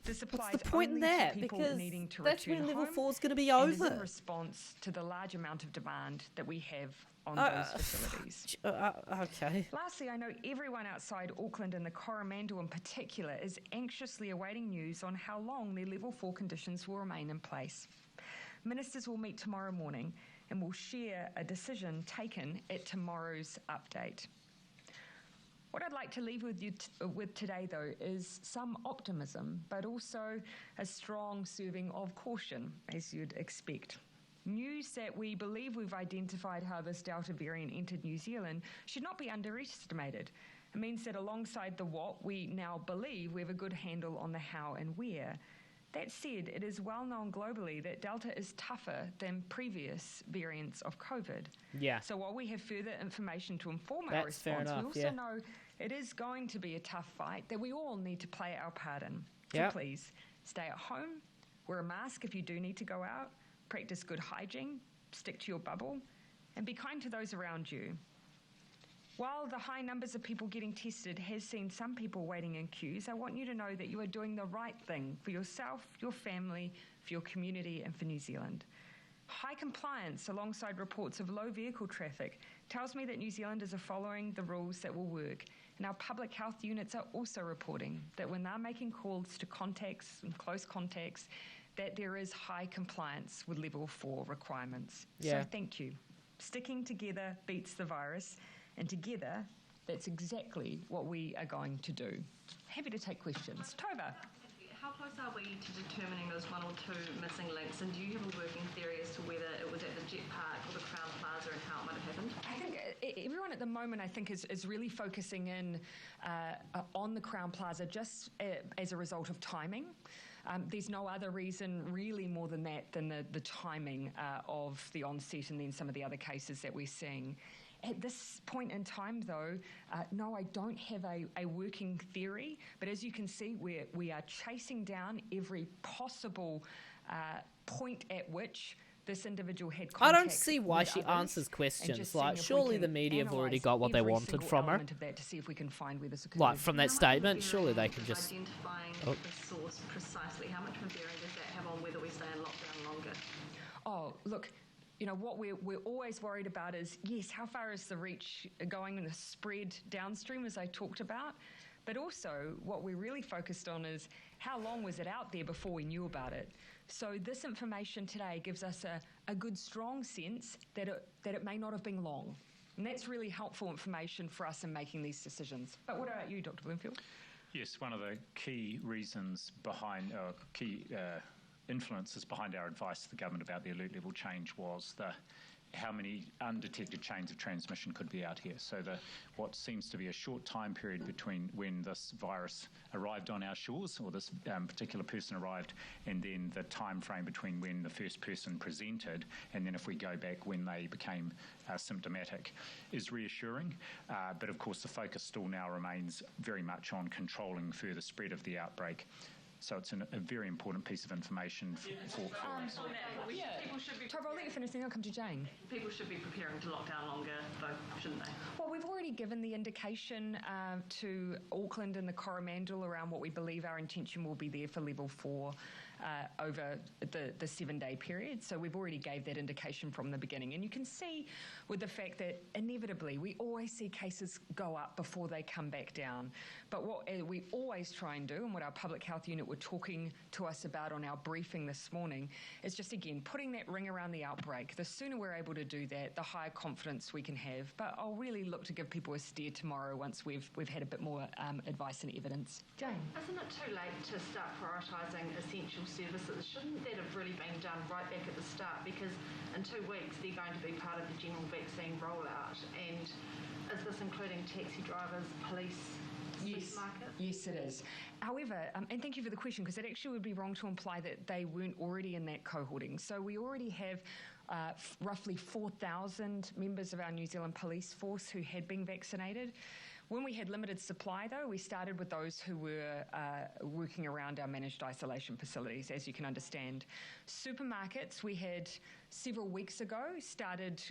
Speaker 7: This applies
Speaker 1: What's the point in
Speaker 7: only
Speaker 1: that?
Speaker 7: to people
Speaker 1: Because
Speaker 7: needing to
Speaker 1: that's
Speaker 7: return
Speaker 1: when Level
Speaker 7: home
Speaker 1: 4 is going to be
Speaker 7: and is in
Speaker 1: over.
Speaker 7: response to the large amount of demand that we have on those facilities.
Speaker 1: Okay.
Speaker 7: Lastly, I know everyone outside Auckland and the Coromandel in particular is anxiously awaiting news on how long their Level 4 conditions will remain in place. Ministers will meet tomorrow morning and will share a decision taken at tomorrow's update. What I'd like to leave with you with today, though, is some optimism, but also a strong serving of caution, as you'd expect. News that we believe we've identified how this Delta variant entered New Zealand should not be underestimated. It means that alongside the what, we now believe we have a good handle on the how and where. That said, it is well known globally that Delta is tougher than previous variants of COVID.
Speaker 1: Yeah.
Speaker 7: So while we have further information to inform our
Speaker 1: That's fair
Speaker 7: response, we
Speaker 1: enough,
Speaker 7: also
Speaker 1: yeah.
Speaker 7: know it is going to be a tough fight that we all need to play our part in. So
Speaker 1: Yeah.
Speaker 7: please, stay at home, wear a mask if you do need to go out, practice good hygiene, stick to your bubble, and be kind to those around you. While the high numbers of people getting tested has seen some people waiting in queues, I want you to know that you are doing the right thing for yourself, your family, for your community, and for New Zealand. High compliance alongside reports of low vehicle traffic tells me that New Zealanders are following the rules that will work, and our public health units are also reporting that when they're making calls to contacts and close contacts, that there is high compliance with Level 4 requirements.
Speaker 1: Yeah.
Speaker 7: So thank you. Sticking together beats the virus, and together, that's exactly what we are going to do. Happy to take questions. Tova.
Speaker 9: How close are we to determining those one or two missing links? And do you have a working theory as to whether it was at the Jet Park or the Crown Plaza and how it might have happened?
Speaker 7: I think everyone at the moment, I think, is really focusing in on the Crown Plaza just as a result of timing. There's no other reason really more than that than the timing of the onset and then some of the other cases that we're seeing. At this point in time, though, no, I don't have a working theory, but as you can see, we are chasing down every possible point at which this individual had contact.
Speaker 1: I don't see why
Speaker 7: with
Speaker 1: she
Speaker 7: others,
Speaker 1: answers
Speaker 7: and
Speaker 1: questions.
Speaker 7: just
Speaker 1: Like,
Speaker 7: seeing if we
Speaker 1: surely
Speaker 7: can
Speaker 1: the media have already
Speaker 7: analyse
Speaker 1: got what they
Speaker 7: every
Speaker 1: wanted
Speaker 7: single
Speaker 1: from her.
Speaker 7: element of that to see if we can find where this occurred.
Speaker 1: Like, from that
Speaker 9: How much
Speaker 1: statement,
Speaker 9: bearing
Speaker 1: surely they
Speaker 9: does
Speaker 1: can just...
Speaker 9: identifying
Speaker 1: Oh.
Speaker 9: the source precisely, how much of a bearing does that have on whether we stay in lockdown longer?
Speaker 7: Oh, look, you know, what we're always worried about is, yes, how far is the reach going and the spread downstream, as I talked about? But also, what we're really focused on is how long was it out there before we knew about it? So this information today gives us a good, strong sense that it may not have been long. And that's really helpful information for us in making these decisions. But what about you, Dr. Bloomfield?
Speaker 8: Yes, one of the key reasons behind, influences behind our advice to the government about the alert level change was how many undetected chains of transmission could be out here. So what seems to be a short time period between when this virus arrived on our shores, or this particular person arrived, and then the time frame between when the first person presented, and then if we go back when they became symptomatic, is reassuring. But of course the focus still now remains very much on controlling further spread of the outbreak. So it's a very important piece of information for us.
Speaker 7: Tara, I'll let you finish, then I'll come to Jane.
Speaker 9: People should be preparing to lock down longer, though, shouldn't they?
Speaker 7: Well, we've already given the indication to Auckland and the Coromandel around what we believe our intention will be there for level 4 over the 7-day period. So we've already gave that indication from the beginning. And you can see with the fact that inevitably we always see cases go up before they come back down. But what we always try and do, and what our public health unit were talking to us about on our briefing this morning, is just again putting that ring around the outbreak. The sooner we're able to do that, the higher confidence we can have. But I'll really look to give people a steer tomorrow once we've had a bit more advice and evidence. Jane?
Speaker 9: Isn't it too late to start prioritising essential services? Shouldn't that have really been done right back at the start? Because in 2 weeks they're going to be part of the general vaccine rollout. And is this including taxi drivers, police, supermarkets?
Speaker 7: Yes, it is. However, and thank you for the question, because it actually would be wrong to imply that they weren't already in that cohorting. So we already have roughly 4,000 members of our New Zealand police force who had been vaccinated. When we had limited supply, though, we started with those who were working around our managed isolation facilities, as you can understand. Supermarkets, we had several weeks ago started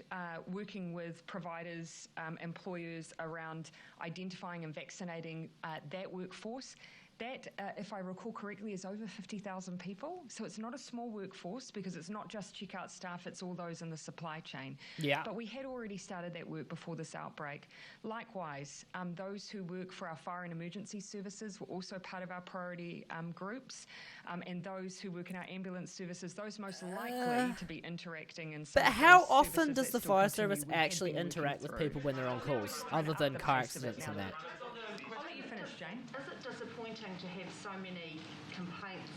Speaker 7: working with providers, employers around identifying and vaccinating that workforce. That, if I recall correctly, is over 50,000 people. So it's not a small workforce, because it's not just checkout staff, it's all those in the supply chain.
Speaker 1: Yeah.
Speaker 7: But we had already started that work before this outbreak. Likewise, those who work for our fire and emergency services were also part of our priority groups. And those who work in our ambulance services, those most likely to be interacting in some
Speaker 1: But
Speaker 7: of
Speaker 1: how
Speaker 7: those
Speaker 1: often
Speaker 7: services
Speaker 1: does
Speaker 7: that
Speaker 1: the
Speaker 7: still
Speaker 1: fire
Speaker 7: continue,
Speaker 1: service
Speaker 7: we had
Speaker 1: actually
Speaker 7: been working
Speaker 1: interact with
Speaker 7: through.
Speaker 1: people when they're on calls, other than car accidents and that?
Speaker 7: I'll let you finish, Jane.
Speaker 9: Is it disappointing to have so many complaints,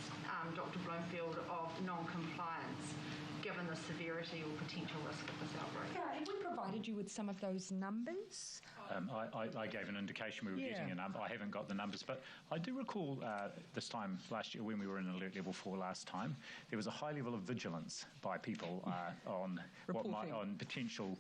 Speaker 9: Dr. Bloomfield, of non-compliance, given the severity or potential risk of this outbreak?
Speaker 7: Yeah, have we provided you with some of those numbers?
Speaker 8: I gave an indication we were getting a number. I haven't got the numbers, but I do recall this time last year when we were in alert level 4 last time, there was a high level of vigilance by people on potential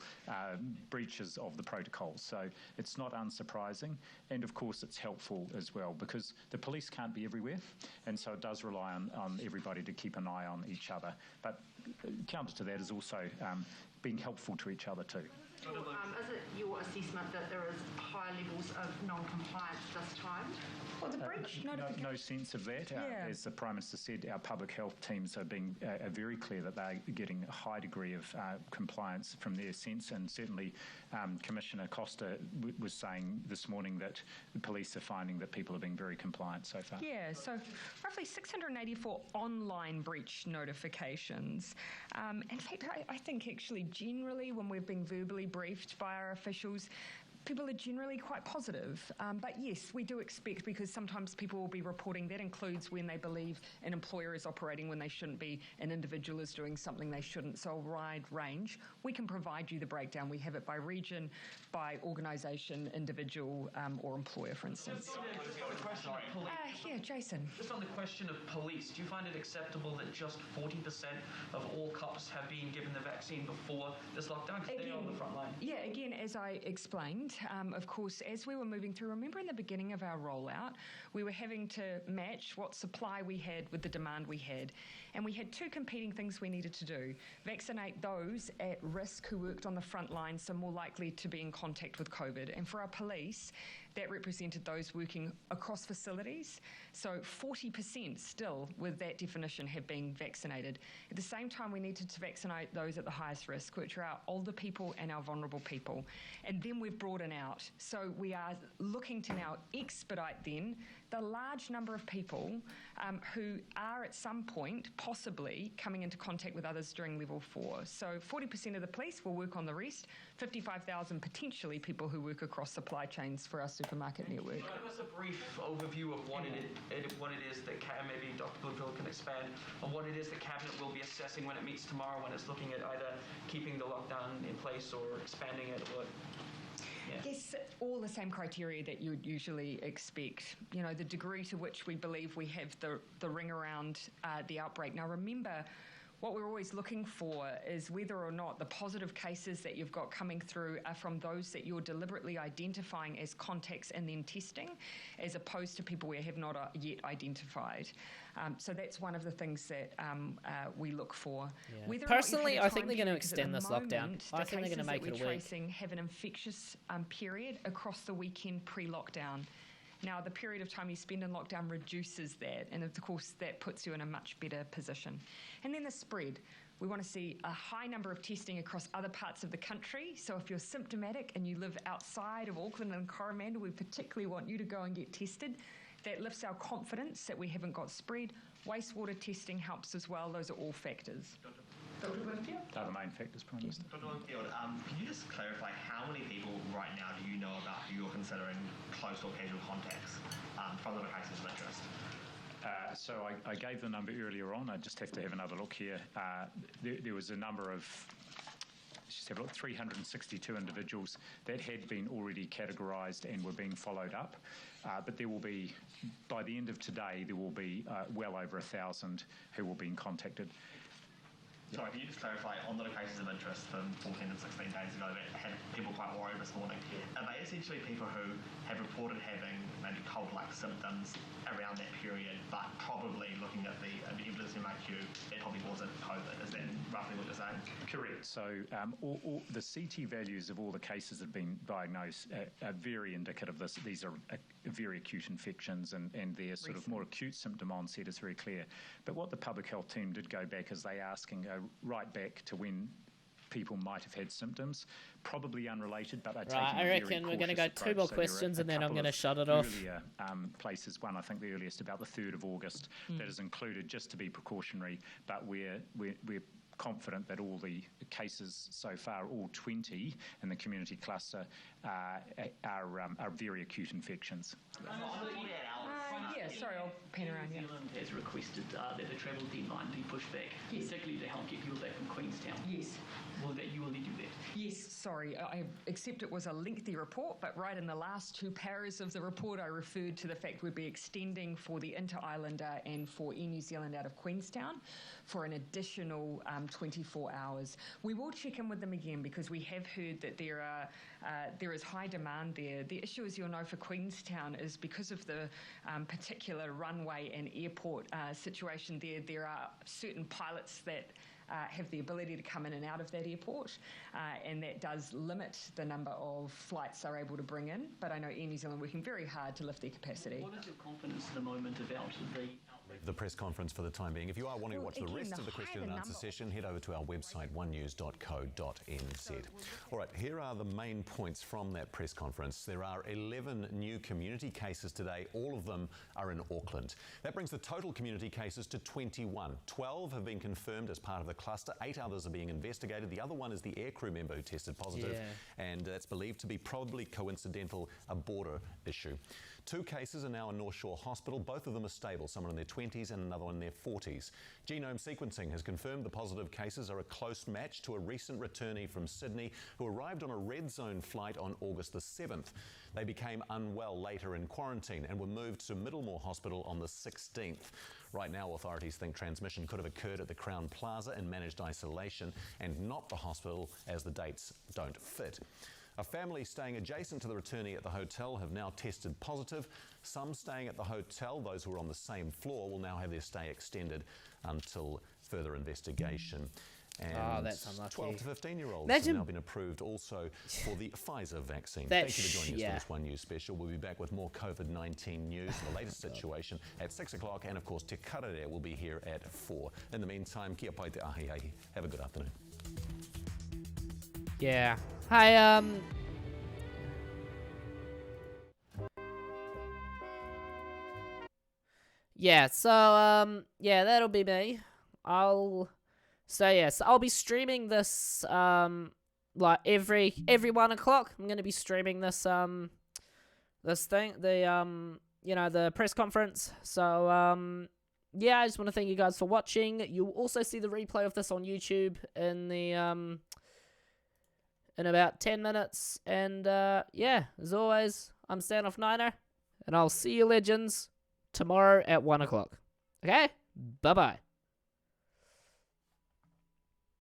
Speaker 8: breaches of the protocols. So it's not unsurprising, and of course it's helpful as well, because the police can't be everywhere, and so it does rely on everybody to keep an eye on each other. But counter to that is also being helpful to each other too.
Speaker 9: Is it your assessment that there is high levels of non-compliance this time?
Speaker 7: Well, the breach notification.
Speaker 8: No sense of that. As the Prime Minister said, our public health teams are being very clear that they're getting a high degree of compliance from their sense, and certainly Commissioner Costa was saying this morning that the police are finding that people are being very compliant so far.
Speaker 7: Yeah, so roughly 684 online breach notifications. In fact, I think actually generally when we've been verbally briefed by our officials, people are generally quite positive. But yes, we do expect, because sometimes people will be reporting, that includes when they believe an employer is operating when they shouldn't be, an individual is doing something they shouldn't. So a wide range. We can provide you the breakdown. We have it by region, by organisation, individual or employer, for instance. Yeah, Jason.
Speaker 10: Just on the question of police, do you find it acceptable that just 40% of all cops have been given the vaccine before this lockdown? Because they're on the front line.
Speaker 7: Yeah, again, as I explained, of course, as we were moving through, remember in the beginning of our rollout, we were having to match what supply we had with the demand we had. And we had 2 competing things we needed to do. Vaccinate those at risk who worked on the front line, so more likely to be in contact with COVID. And for our police, that represented those working across facilities. So 40% still, with that definition, have been vaccinated. At the same time, we needed to vaccinate those at the highest risk, which are our older people and our vulnerable people. And then we've brought broaden out. So we are looking to now expedite then the large number of people who are at some point possibly coming into contact with others during level 4. So 40% of the police will work on the rest, 55,000 potentially people who work across supply chains for our supermarket network.
Speaker 10: Can you give us a brief overview of what it is that maybe Dr. Bloomfield can expand on what it is that Cabinet will be assessing when it meets tomorrow, when it's looking at either keeping the lockdown in place or expanding it, or
Speaker 7: Yes, all the same criteria that you would usually expect. You know, the degree to which we believe we have the ring around the outbreak. Now, remember, what we're always looking for is whether or not the positive cases that you've got coming through are from those that you're deliberately identifying as contacts and then testing, as opposed to people we have not yet identified. So that's one of the things that we look for.
Speaker 1: Yeah. Personally, I think they're going to extend this lockdown. I think they're going to make it a week.
Speaker 7: Tracing have an infectious period across the weekend pre-lockdown. Now, the period of time you spend in lockdown reduces that, and of course, that puts you in a much better position. And then the spread. We want to see a high number of testing across other parts of the country. So if you're symptomatic and you live outside of Auckland and Coromandel, we particularly want you to go and get tested. That lifts our confidence that we haven't got spread. Wastewater testing helps as well. Those are all factors.
Speaker 8: Dr. Bloomfield? They're the main factors, Prime Minister.
Speaker 11: Dr. Bloomfield, can you just clarify how many people right now do you know about who you're considering close or casual contacts from the cases of interest?
Speaker 8: So I gave the number earlier on. I just have to have another look here. There was a number of, just have a look, 362 individuals that had been already categorised and were being followed up. But there will be, by the end of today, there will be well over 1,000 who will be contacted.
Speaker 11: Sorry, can you just clarify, on the cases of interest from 14 and 16 days ago that had people quite worried this morning, are they essentially people who have reported having maybe cold-like symptoms around that period, but probably looking at the evidence MIQ, it probably wasn't COVID? Is that roughly what you're saying?
Speaker 8: Correct. So all the CT values of all the cases that have been diagnosed are very indicative of this. These are very acute infections, and their sort of more acute symptom onset is very clear. But what the public health team did go back is they asking right back to when people might have had symptoms, probably unrelated, but
Speaker 1: I reckon we're going to go 2 more questions and then I'm going to shut it off.
Speaker 8: Earlier places, one I think the earliest about the 3rd of August, that is included just to be precautionary, but we're confident that all the cases so far, all 20 in the community cluster, are very acute infections.
Speaker 7: Sorry, I'll pan around.
Speaker 10: New Zealand has requested that the travel deadline be pushed back, particularly to help get people back from Queenstown.
Speaker 7: Yes.
Speaker 10: You will do that?
Speaker 7: Yes, sorry, I accept it was a lengthy report, but right in the last 2 paras of the report I referred to the fact we'd be extending for the Inter-Islander and for Air New Zealand out of Queenstown for an additional 24 hours. We will check in with them again because we have heard that there is high demand there. The issue, as you'll know, for Queenstown is because of the particular runway and airport situation there are certain pilots that have the ability to come in and out of that airport, and that does limit the number of flights they're able to bring in. But I know Air New Zealand working very hard to lift their capacity.
Speaker 10: What is your confidence at the moment about
Speaker 3: the press conference for the time being? If you are wanting to watch the rest of the question and answer session, head over to our website, onenews.co.nz. All right, here are the main points from that press conference. There are 11 new community cases today. All of them are in Auckland. That brings the total community cases to 21. 12 have been confirmed as part of the cluster. 8 others are being investigated. The other one is the aircrew member who tested positive, and it's believed to be probably coincidental, a border issue. 2 cases are now in North Shore Hospital. Both of them are stable, someone in their 20s and another one in their 40s. Genome sequencing has confirmed the positive cases are a close match to a recent returnee from Sydney who arrived on a red zone flight on August the 7th. They became unwell later in quarantine and were moved to Middlemore Hospital on the 16th. Right now, authorities think transmission could have occurred at the Crown Plaza in managed isolation and not the hospital, as the dates don't fit. A family staying adjacent to the returnee at the hotel have now tested positive. Some staying at the hotel, those who are on the same floor, will now have their stay extended until further investigation. And
Speaker 1: that's unlucky.
Speaker 3: 12 to 15-year-olds have now been approved also for the Pfizer vaccine. Thank you for joining us for this One News special. We'll be back with more COVID-19 news, the latest situation at 6 o'clock, and of course Te Karere will be here at 4. In the meantime, kia pai te ahi ahi. Have a good afternoon.
Speaker 1: Yeah. Hey, yeah, so yeah, that'll be me. I'll be streaming this like every 1 o'clock. I'm gonna be streaming this this thing, the the press conference. So yeah, I just want to thank you guys for watching. You'll also see the replay of this on YouTube in the in about 10 minutes. And yeah, as always, I'm Standoff Niner, and I'll see you legends tomorrow at 1 o'clock. Okay? Bye-bye.